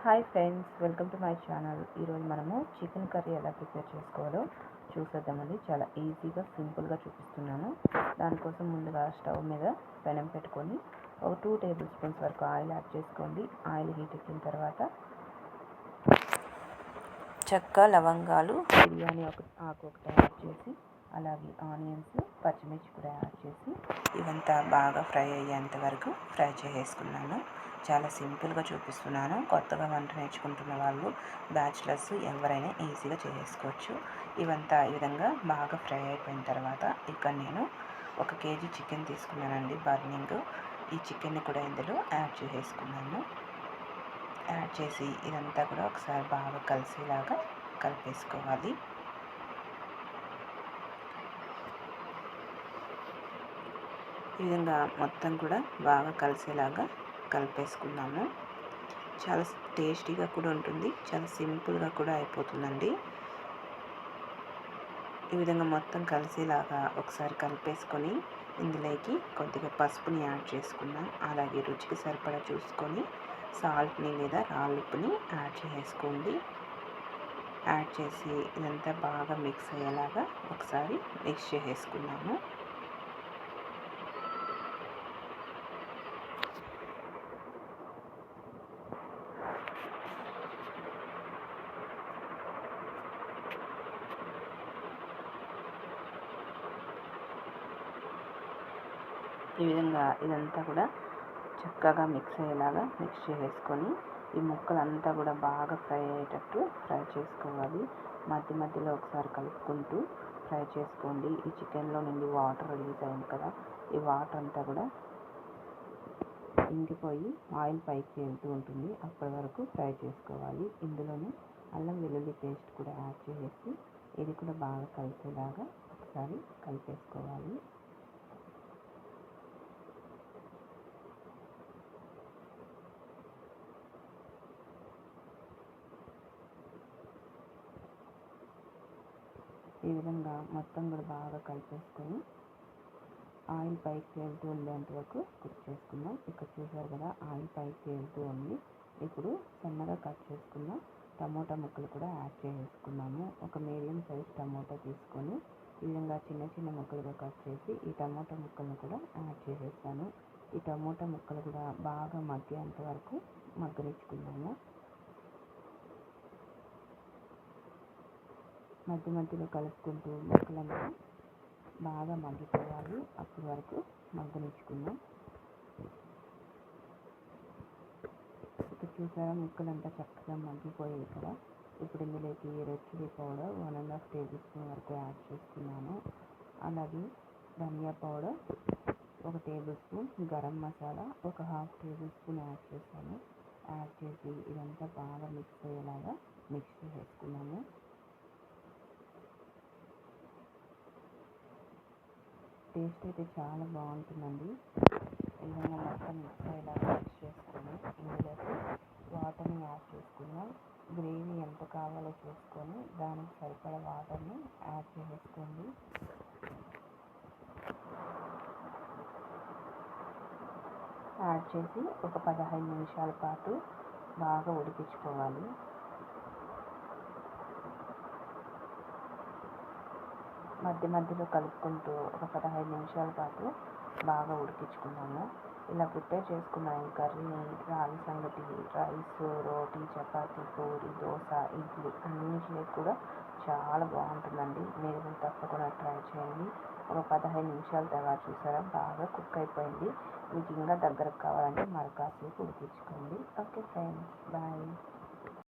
Hi friends, welcome to my channel. ఈరోజు మనము chicken curry ఎలా ప్రిపేర్ చేసుకోవాలో చూసేద్దామండి. చాలా ఈజీగా సింపుల్గా చూపిస్తున్నాను. దానికోసం ముందుగా స్టవ్ మీద పెనం పెట్టుకొని ఒక 2 టేబుల్ స్పూన్స్ వరకు ఆయిల్ యాడ్ చేసుకోండి. ఆయిల్ హీట్ ఎక్కిన తర్వాత చెక్క, లవంగాలు, బిర్యానీ ఆకు ఒకటి యాడ్ చేసి, అలాగే ఆనియన్స్, పచ్చిమిర్చి కూడా యాడ్ చేసి ఇవంతా బాగా ఫ్రై అయ్యేంత వరకు ఫ్రై చేసుకున్నాను. చాలా సింపుల్గా చూపిస్తున్నాను. కొత్తగా వంట నేర్చుకుంటున్న వాళ్ళు, బ్యాచిలర్స్ ఎవరైనా ఈజీగా చేసుకోవచ్చు. ఇవంతా ఈ విధంగా బాగా ఫ్రై అయిపోయిన తర్వాత ఇక్కడ నేను 1 కేజీ చికెన్ తీసుకున్నానండి. బర్నింగ్ ఈ చికెన్ని కూడా ఇందులో యాడ్ చేసుకున్నాను. యాడ్ చేసి ఇదంతా కూడా ఒకసారి బాగా కలిసేలాగా కలిపేసుకోవాలి. ఈ విధంగా మొత్తం కూడా బాగా కలిసేలాగా కలిపేసుకున్నాము. చాలా టేస్టీగా కూడా ఉంటుంది, చాలా సింపుల్గా కూడా అయిపోతుందండి. ఈ విధంగా మొత్తం కలిసేలాగా ఒకసారి కలిపేసుకొని ఇందులోకి కొద్దిగా పసుపుని యాడ్ చేసుకున్నాం. అలాగే రుచికి సరిపడా చూసుకొని సాల్ట్ని లేదా రాళ్ళుప్పుని యాడ్ చేసుకోండి. యాడ్ చేసి ఇదంతా బాగా మిక్స్ అయ్యేలాగా ఒకసారి మిక్స్ చేసుకున్నాము. ఈ విధంగా ఇదంతా కూడా చక్కగా మిక్స్ అయ్యేలాగా మిక్స్ చేసుకొని ఈ ముక్కలంతా కూడా బాగా ఫ్రై అయ్యేటట్టు ఫ్రై చేసుకోవాలి. మధ్య మధ్యలో ఒకసారి కలుపుకుంటూ ఫ్రై చేసుకోండి. ఈ చికెన్లో నుండి వాటర్ రిలీజ్ అయింది కదా, ఈ వాటర్ అంతా కూడా ఇంకిపోయి ఆయిల్ పైకి వెళ్తూ ఉంటుంది. అప్పటి వరకు ఫ్రై చేసుకోవాలి. ఇందులోనే అల్లం వెల్లుల్లి పేస్ట్ కూడా యాడ్ చేసి ఇది కూడా బాగా కలిసేలాగా ఒకసారి కలిపేసుకోవాలి. ఈ విధంగా మొత్తం కూడా బాగా కలిపేసుకొని ఆయిల్ పైకి వెళ్తూ ఉండేంత వరకు కుక్ చేసుకుందాం. ఇక్కడ చూసారు కదా, ఆయిల్ పైకి వెళ్తూ ఉంది. ఇప్పుడు సన్నగా కట్ చేసుకున్న టమోటా ముక్కలు కూడా యాడ్ చేసుకున్నాము. ఒక మీడియం సైజ్ టమోటా తీసుకొని ఈ విధంగా చిన్న చిన్న ముక్కలుగా కట్ చేసి ఈ టమోటా ముక్కలను కూడా యాడ్ చేసేస్తాను. ఈ టమోటా ముక్కలు కూడా బాగా మగ్గేంత వరకు మగ్గనిచ్చుకున్నాము. మధ్య మధ్యలో కలుపుకుంటూ ముక్కలంతా బాగా మగ్గిపోవాలి. అప్పటి వరకు మగ్గనిచ్చుకుందాం. ఇక్కడ చూసారా, ముక్కలంతా చక్కగా మగ్గిపోయాయి కదా. ఇప్పుడు ఇందులోకి red chilli powder 1½ tablespoon వరకు యాడ్ చేసుకున్నాను. అలాగే ధనియా powder 1 tablespoon, garam masala 1/2 tablespoon add చేశాను. యాడ్ చేసి ఇదంతా బాగా మిక్స్ అయ్యేలాగా మిక్స్ చేసుకున్నాము. టేస్ట్ అయితే చాలా బాగుంటుందండి. ఈ విధంగా మొత్తం మిక్స్ అయ్యేలాగా మిక్స్ చేసుకొని ఇందులోకి వాటర్ని యాడ్ చేసుకున్నాం. గ్రేవీ ఎంత కావాలో చూసుకొని దానికి సరిపడా వాటర్ని యాడ్ చేసుకోండి. యాడ్ చేసి ఒక 15 నిమిషాల పాటు బాగా ఉడికించుకోవాలి. మధ్య మధ్యలో కలుపుకుంటూ ఒక 15 నిమిషాల పాటు బాగా ఉడికించుకున్నాము. ఇలా ప్రిపేర్ చేసుకున్న ఈ కర్రీని రాగి సంగటి, రైస్, రోటీ, చపాతీ, పూరి, దోశ, ఇడ్లీ అన్నింటిలోకి కూడా చాలా బాగుంటుందండి. మీరు కూడా తప్పకుండా ట్రై చేయండి. ఒక 15 నిమిషాల తర్వాత చూసారా, బాగా కుక్ అయిపోయింది. మీకు ఇంకా దగ్గరకు కావాలంటే మరి కాసేపు ఉడికించుకోండి. Okay friends, bye.